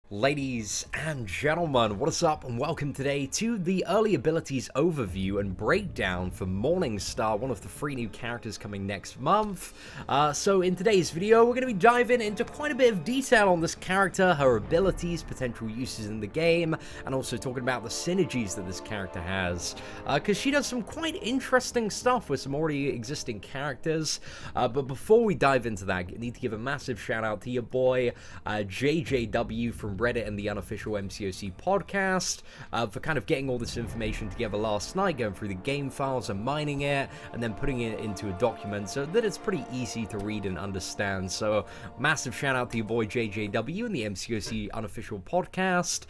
Ladies and gentlemen, what is up and welcome today to the early abilities overview and breakdown for Morningstar, one of the 3 new characters coming next month. So in today's video, we're going to be diving into quite a bit of detail on this character, her abilities, potential uses in the game, and also talking about the synergies that this character has. Because she does some quite interesting stuff with some already existing characters. But before we dive into that, I need to give a massive shout out to your boy, JJW from Reddit and the unofficial MCOC podcast for kind of getting all this information together last night, going through the game files and mining it, and then putting it into a document so that it's pretty easy to read and understand. So massive shout out to your boy JJW and the MCOC unofficial podcast.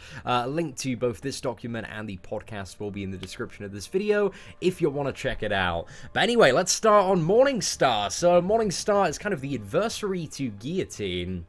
Link to both this document and the podcast will be in the description of this video if you want to check it out. But anyway, let's start on Morningstar. So Morningstar is kind of the adversary to Guillotine.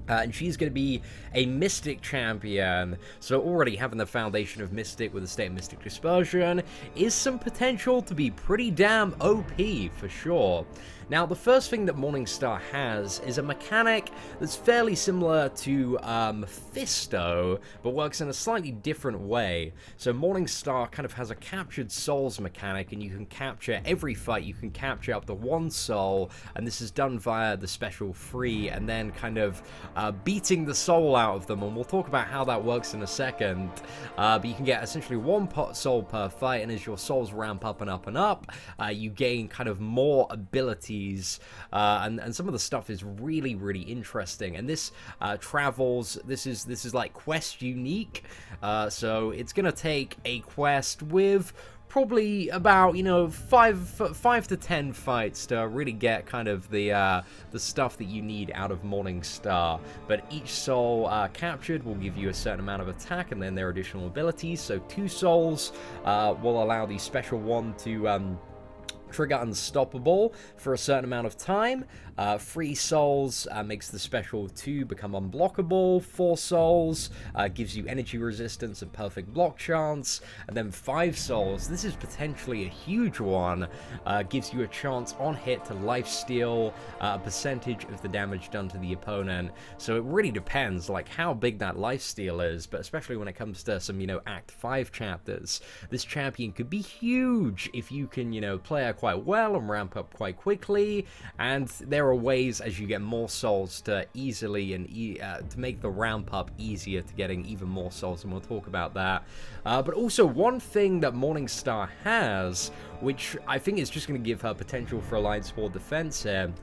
And she's going to be a Mystic champion, so already having the foundation of Mystic with a state of Mystic Dispersion is some potential to be pretty damn OP for sure. Now, the first thing that Morningstar has is a mechanic that's fairly similar to Fisto, but works in a slightly different way. So Morningstar kind of has a captured souls mechanic, and you can capture every fight, you can capture up to 1 soul, and this is done via the special free, and then kind of beating the soul out of them, and we'll talk about how that works in a second. But you can get essentially 1 soul per fight, and as your souls ramp up and up and up, you gain kind of more abilities. And some of the stuff is really interesting, and this travels. This is like quest unique, so it's gonna take a quest with probably about, you know, 5 to 10 fights to really get kind of the stuff that you need out of Morningstar. But each soul captured will give you a certain amount of attack, and then their additional abilities. So 2 souls will allow the special one to trigger unstoppable for a certain amount of time. 3 souls makes the special 2 become unblockable. 4 souls gives you energy resistance and perfect block chance. And then 5 souls, this is potentially a huge one, gives you a chance on hit to lifesteal a percentage of the damage done to the opponent. So it really depends like how big that lifesteal is, but especially when it comes to some, you know, Act 5 chapters, this champion could be huge if you can, you know, play her quite well and ramp up quite quickly. And there are ways as you get more souls to easily and to make the ramp up easier to getting even more souls, and we'll talk about that. But also one thing that Morningstar has, which I think is just going to give her potential for Alliance War defense here,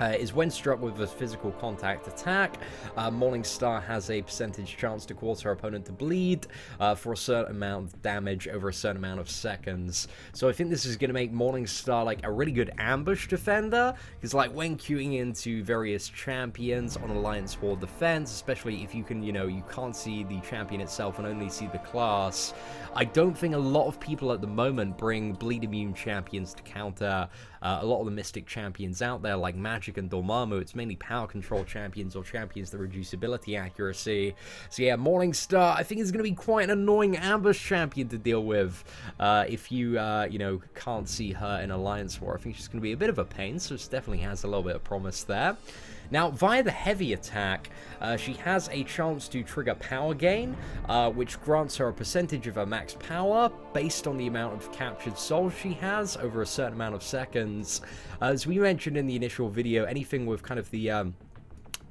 is when struck with a physical contact attack, Morningstar has a percentage chance to cause her opponent to bleed for a certain amount of damage over a certain amount of seconds. So I think this is going to make Morningstar like a really good ambush defender, because like when queuing into various champions on Alliance War defense, especially if you can, you know, you can't see the champion itself and only see the class, I don't think a lot of people at the moment bring bleed immune champions to counter a lot of the Mystic champions out there, like Magic and Dormammu. It's mainly power control champions or champions that reduce ability accuracy. So yeah, Morningstar, I think, is going to be quite an annoying ambush champion to deal with if you, you know, can't see her in Alliance War. I think she's going to be a bit of a pain, so it definitely has a little bit of promise there. Now, via the heavy attack, she has a chance to trigger power gain, which grants her a percentage of her max power based on the amount of captured souls she has over a certain amount of seconds. As we mentioned in the initial video, anything with kind of the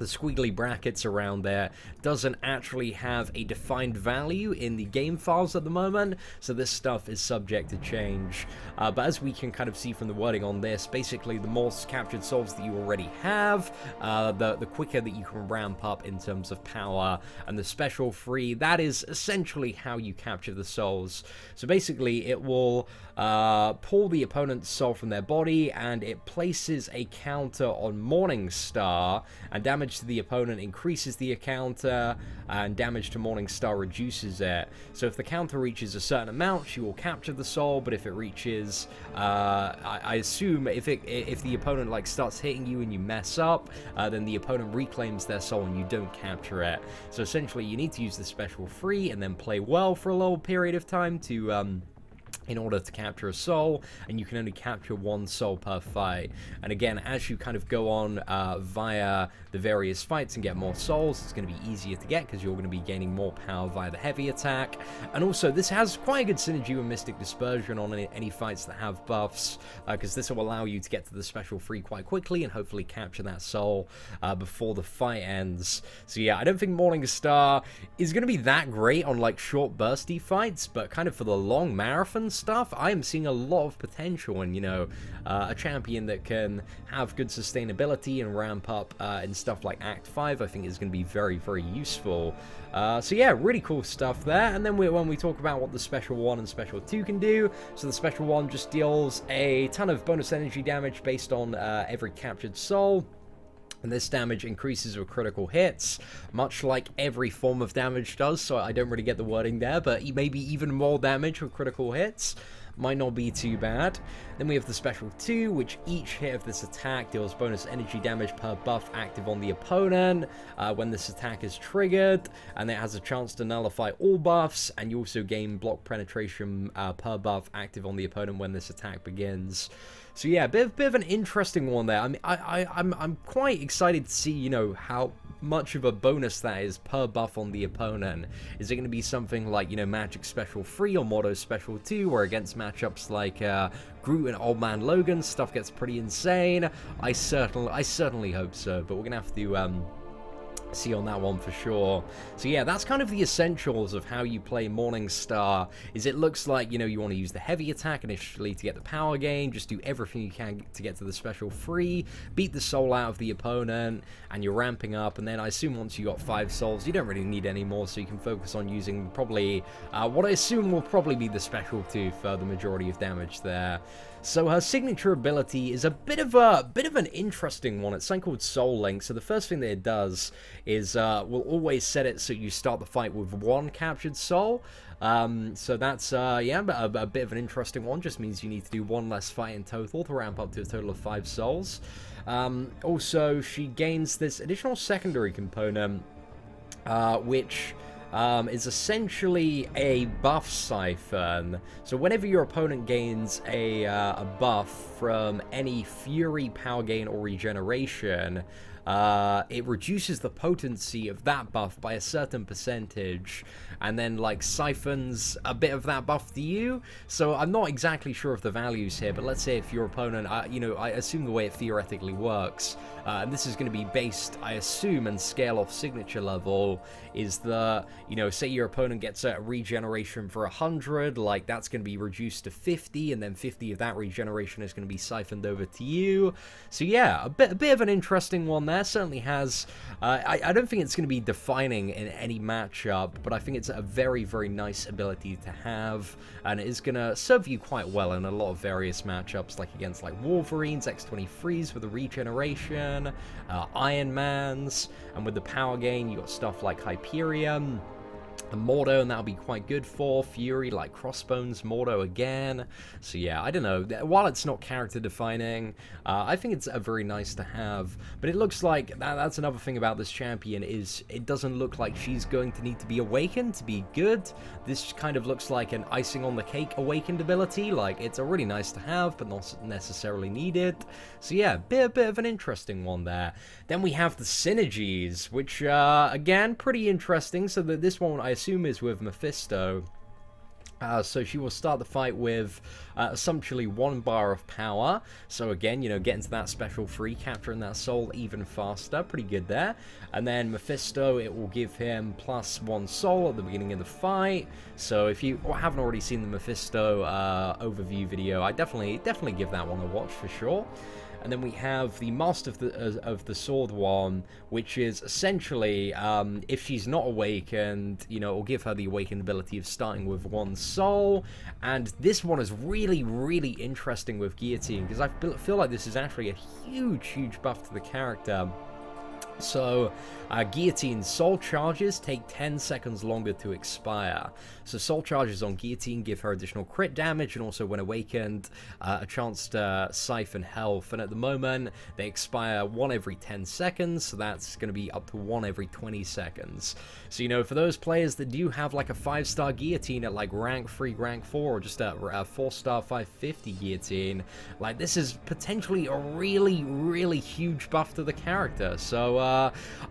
squiggly brackets around there doesn't actually have a defined value in the game files at the moment, so this stuff is subject to change. But as we can kind of see from the wording on this, basically the more captured souls that you already have, the quicker that you can ramp up in terms of power, and the special free, that is essentially how you capture the souls. So basically it will pull the opponent's soul from their body, and it places a counter on Morningstar, and damage to the opponent increases the counter, and damage to Morningstar reduces it. So if the counter reaches a certain amount, she will capture the soul, but if it reaches, I assume if the opponent like starts hitting you and you mess up, then the opponent reclaims their soul and you don't capture it. So essentially you need to use the special free and then play well for a little period of time to in order to capture a soul, and you can only capture 1 soul per fight. And again, as you kind of go on via the various fights and get more souls, it's going to be easier to get because you're going to be gaining more power via the heavy attack. And also, this has quite a good synergy with Mystic Dispersion on any fights that have buffs, because this will allow you to get to the special free quite quickly and hopefully capture that soul before the fight ends. So yeah, I don't think Morningstar is going to be that great on like short bursty fights, but kind of for the long marathon stuff, I am seeing a lot of potential in, you know, a champion that can have good sustainability and ramp up in stuff like Act 5, I think is going to be very, very useful. So yeah, really cool stuff there. And then when we talk about what the Special 1 and Special 2 can do, so the Special 1 just deals a ton of bonus energy damage based on every captured soul. And this damage increases with critical hits, much like every form of damage does, so I don't really get the wording there, but maybe even more damage with critical hits. Might not be too bad. Then we have the Special 2, which each hit of this attack deals bonus energy damage per buff active on the opponent when this attack is triggered, and it has a chance to nullify all buffs, and you also gain block penetration per buff active on the opponent when this attack begins. So yeah, a bit of an interesting one there. I mean, I'm quite excited to see, you know, how much of a bonus that is per buff on the opponent. Is it going to be something like, you know, Magic Special 3 or Mordo Special 2, where against matchups like Groot and Old Man Logan, stuff gets pretty insane? I certainly hope so, but we're going to have to see on that one for sure. So yeah, that's kind of the essentials of how you play Morningstar. Is it looks like, you know, you want to use the heavy attack initially to get the power gain, just do everything you can to get to the special free, beat the soul out of the opponent, and you're ramping up, and then I assume once you got 5 souls, you don't really need any more, so you can focus on using probably what I assume will probably be the Special 2 for the majority of damage there. So her signature ability is a bit of an interesting one. It's something called Soul Link. So the first thing that it does is will always set it so you start the fight with 1 captured soul. So that's yeah, a bit of an interesting one. Just means you need to do 1 less fight in total to ramp up to a total of 5 souls. Also, she gains this additional secondary component, which is essentially a buff siphon. So whenever your opponent gains a buff from any Fury, power gain, or regeneration, it reduces the potency of that buff by a certain percentage, and then like siphons a bit of that buff to you. So I'm not exactly sure of the values here, but let's say if your opponent, you know, I assume the way it theoretically works, and this is going to be based, I assume, and scale off signature level, is the, you know, say your opponent gets a regeneration for 100, like that's going to be reduced to 50, and then 50 of that regeneration is going to be siphoned over to you. So yeah, a bit of an interesting one there. Certainly has, I don't think it's going to be defining in any matchup, but I think it's a very, very nice ability to have, and it is going to serve you quite well in a lot of various matchups, like against like Wolverines, X-23s with the regeneration, Iron Mans, and with the power gain, you got stuff like Hyperion and Mordo, and that'll be quite good for Fury, like Crossbones, Mordo again. So yeah, I don't know, while it's not character defining, I think it's a very nice to have. But it looks like that's another thing about this champion, is it doesn't look like she's going to need to be awakened to be good. This kind of looks like an icing on the cake awakened ability. Like, it's a really nice to have, but not necessarily needed. So yeah, bit of an interesting one there. Then we have the synergies, which again, pretty interesting. So that this one I assume is with Mephisto. So she will start the fight with essentially 1 bar of power. So again, you know, getting to that special free, capturing that soul even faster. Pretty good there. And then Mephisto, it will give him +1 soul at the beginning of the fight. So if you haven't already seen the Mephisto overview video, I definitely give that one a watch for sure. And then we have the Master of the Sword one, which is essentially, if she's not awakened, you know, it'll give her the awakened ability of starting with 1 soul. And this one is really, really interesting with Guillotine, because I feel like this is actually a huge buff to the character. So, Guillotine soul charges take 10 seconds longer to expire. So soul charges on Guillotine give her additional crit damage, and also when awakened, a chance to siphon health. And at the moment, they expire 1 every 10 seconds, so that's going to be up to 1 every 20 seconds. So, you know, for those players that do have like a 5-star Guillotine at like rank 3, rank 4, or just a 4-star 550 Guillotine, like this is potentially a really, really huge buff to the character. So,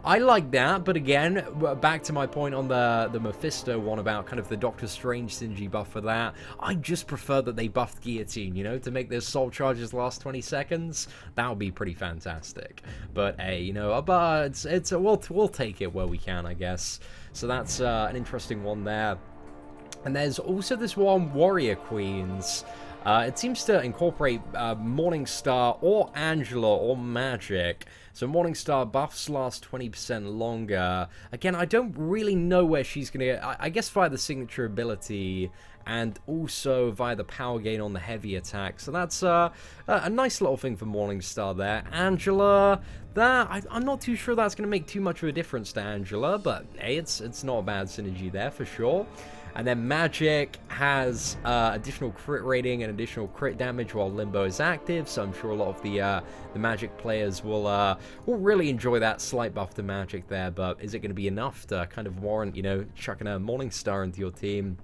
I like that, but again, back to my point on the Mephisto one about kind of the Doctor Strange synergy buff for that, I just prefer that they buffed Guillotine, you know, to make those soul charges last 20 seconds. That would be pretty fantastic. But hey, you know, but we'll take it where we can, I guess. So that's an interesting one there. And there's also this one, Warrior Queens. It seems to incorporate Morningstar or Angela or Magic. So Morningstar buffs last 20% longer. Again, I don't really know where she's going to get. I guess via the signature ability and also via the power gain on the heavy attack. So that's a nice little thing for Morningstar there. Angela, I'm not too sure that's going to make too much of a difference to Angela, but hey, it's not a bad synergy there for sure. And then Magic has additional crit rating and additional crit damage while Limbo is active, so I'm sure a lot of the Magic players will really enjoy that slight buff to Magic there. But is it going to be enough to kind of warrant, you know, chucking a Morningstar into your team?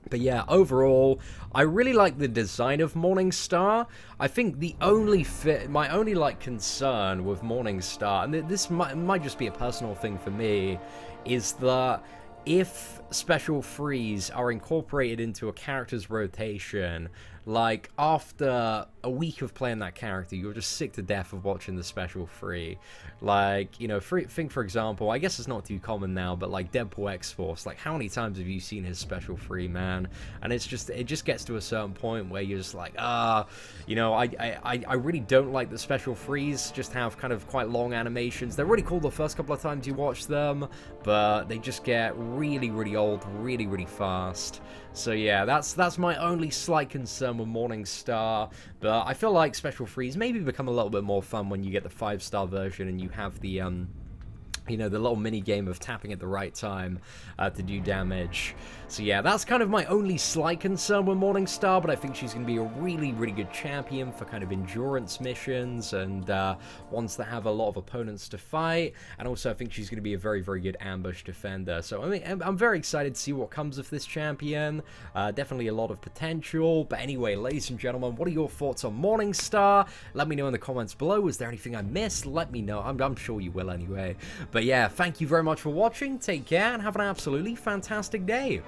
But yeah, overall, I really like the design of Morningstar. I think my only like concern with Morningstar, and this might just be a personal thing for me, is that if special frees are incorporated into a character's rotation, like after a week of playing that character, you're just sick to death of watching the special free. Like, you know, think for example, I guess it's not too common now, but like Deadpool X-Force, like how many times have you seen his special free, man? And it just gets to a certain point where you're just like, you know, I really don't like the special frees just have kind of quite long animations. They're really cool the first couple of times you watch them, but they just get really, really old really, really fast. So yeah, that's my only slight concern with Morningstar, but I feel like special frees maybe become a little bit more fun when you get the 5-star version and you have the you know, the little mini game of tapping at the right time to do damage. So yeah, that's kind of my only slight concern with Morningstar, but I think she's going to be a really, really good champion for kind of endurance missions and ones that have a lot of opponents to fight. And also I think she's going to be a very, very good ambush defender. So I mean, I'm very excited to see what comes of this champion. Definitely a lot of potential. But anyway, ladies and gentlemen, what are your thoughts on Morningstar? Let me know in the comments below. Was there anything I missed? Let me know. I'm sure you will anyway. But yeah, thank you very much for watching. Take care and have an absolutely fantastic day.